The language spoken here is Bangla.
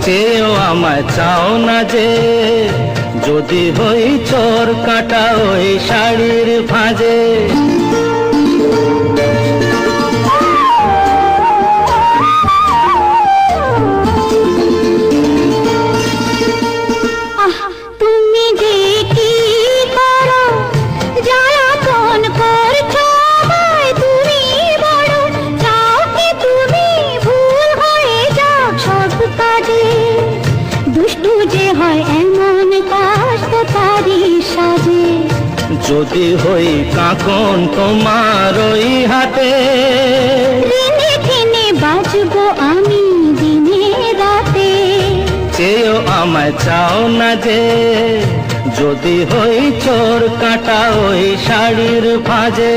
চেয়েও আমায় চাও না যে, যদি হই চোর কাটা ওই শাড়ির ভাঁজে। যদি হই কাঁকন তোমার ওই হাতে, দিনে দিনে বাজবো আমি দিনে রাতে। চেয়েও আমায় চাও না যে, যদি হই চোর কাটা ওই শাড়ির ভাঁজে।